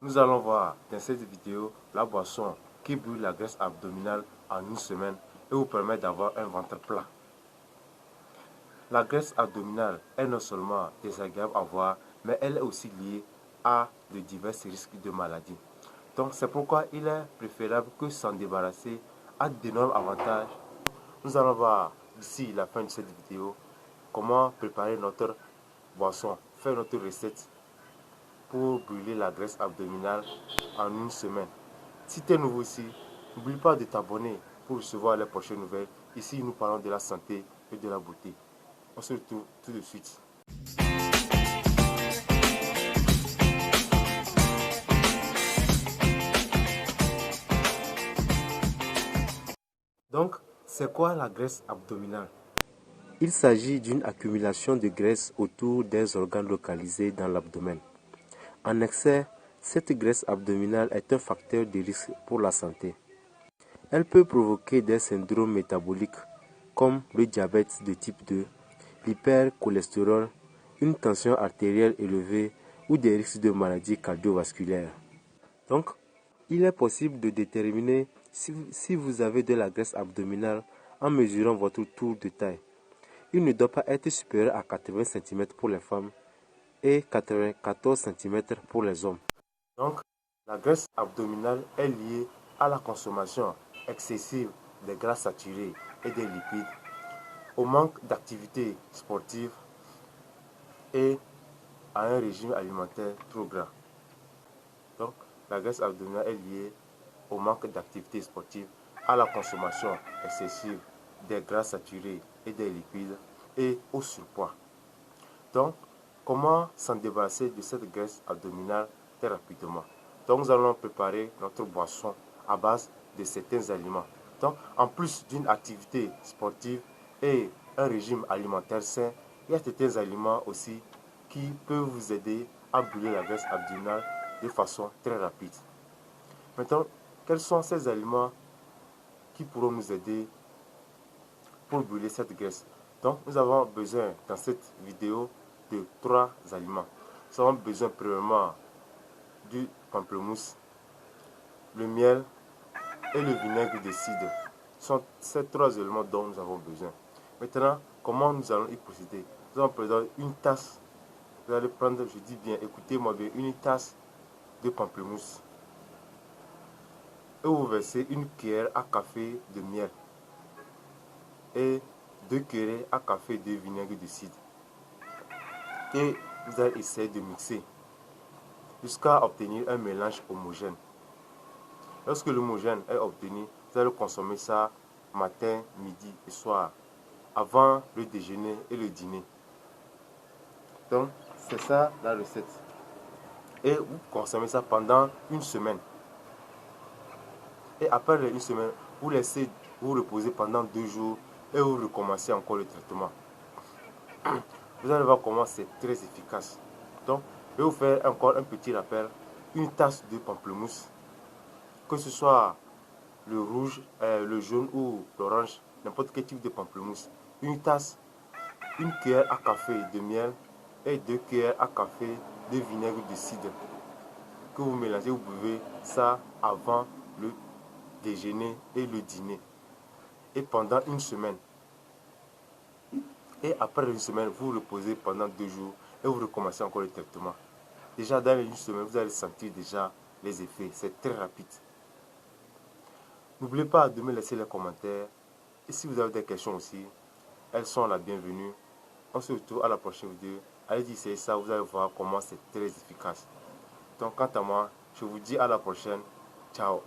Nous allons voir dans cette vidéo la boisson qui brûle la graisse abdominale en une semaine et vous permet d'avoir un ventre plat. La graisse abdominale est non seulement désagréable à voir, mais elle est aussi liée à de divers risques de maladies. Donc c'est pourquoi il est préférable que s'en débarrasser a d'énormes avantages. Nous allons voir d'ici la fin de cette vidéo comment préparer notre boisson, faire notre recette pour brûler la graisse abdominale en une semaine. Si tu es nouveau ici, n'oublie pas de t'abonner pour recevoir les prochaines nouvelles. Ici, nous parlons de la santé et de la beauté. On se retrouve tout de suite. Donc, c'est quoi la graisse abdominale? Il s'agit d'une accumulation de graisse autour des organes localisés dans l'abdomen. En excès, cette graisse abdominale est un facteur de risque pour la santé. Elle peut provoquer des syndromes métaboliques comme le diabète de type 2, l'hypercholestérol, une tension artérielle élevée ou des risques de maladies cardiovasculaires. Donc, il est possible de déterminer si vous avez de la graisse abdominale en mesurant votre tour de taille. Il ne doit pas être supérieur à 80 cm pour les femmes et 94 cm pour les hommes. Donc, la graisse abdominale est liée à la consommation excessive des gras saturés et des lipides, au manque d'activité sportive et à un régime alimentaire trop gras. Donc, la graisse abdominale est liée au manque d'activité sportive, à la consommation excessive des gras saturés et des lipides et au surpoids. Donc, comment s'en débarrasser de cette graisse abdominale très rapidement? Donc, nous allons préparer notre boisson à base de certains aliments. Donc, en plus d'une activité sportive et un régime alimentaire sain, il y a certains aliments aussi qui peuvent vous aider à brûler la graisse abdominale de façon très rapide. Maintenant, quels sont ces aliments qui pourront nous aider pour brûler cette graisse? Donc, nous avons besoin dans cette vidéo de 3 aliments. Nous avons besoin premièrement du pamplemousse, le miel et le vinaigre de cidre. Ce sont ces 3 éléments dont nous avons besoin. Maintenant, comment nous allons y procéder? Nous allons prendre une tasse. Vous allez prendre, je dis bien, écoutez-moi bien, une tasse de pamplemousse. Et vous versez une cuillère à café de miel et 2 cuillerées à café de vinaigre de cidre. Et vous allez essayer de mixer jusqu'à obtenir un mélange homogène. Lorsque l'homogène est obtenu, vous allez consommer ça matin, midi et soir, avant le déjeuner et le dîner. Donc, c'est ça la recette. Et vous consommez ça pendant une semaine. Et après une semaine, vous laissez vous reposer pendant 2 jours et vous recommencez encore le traitement. Vous allez voir comment c'est très efficace. Donc, je vais vous faire encore un petit rappel. Une tasse de pamplemousse, que ce soit le rouge, le jaune ou l'orange, n'importe quel type de pamplemousse. Une tasse, une cuillère à café de miel et 2 cuillères à café de vinaigre de cidre. Que vous mélangez, vous buvez ça avant le déjeuner et le dîner. Et pendant une semaine. Et après une semaine, vous reposez pendant 2 jours et vous recommencez encore le traitement. Déjà dans une semaine, vous allez sentir déjà les effets. C'est très rapide. N'oubliez pas de me laisser les commentaires. Et si vous avez des questions aussi, elles sont la bienvenue. On se retrouve à la prochaine vidéo. Allez essayer ça, vous allez voir comment c'est très efficace. Donc quant à moi, je vous dis à la prochaine. Ciao.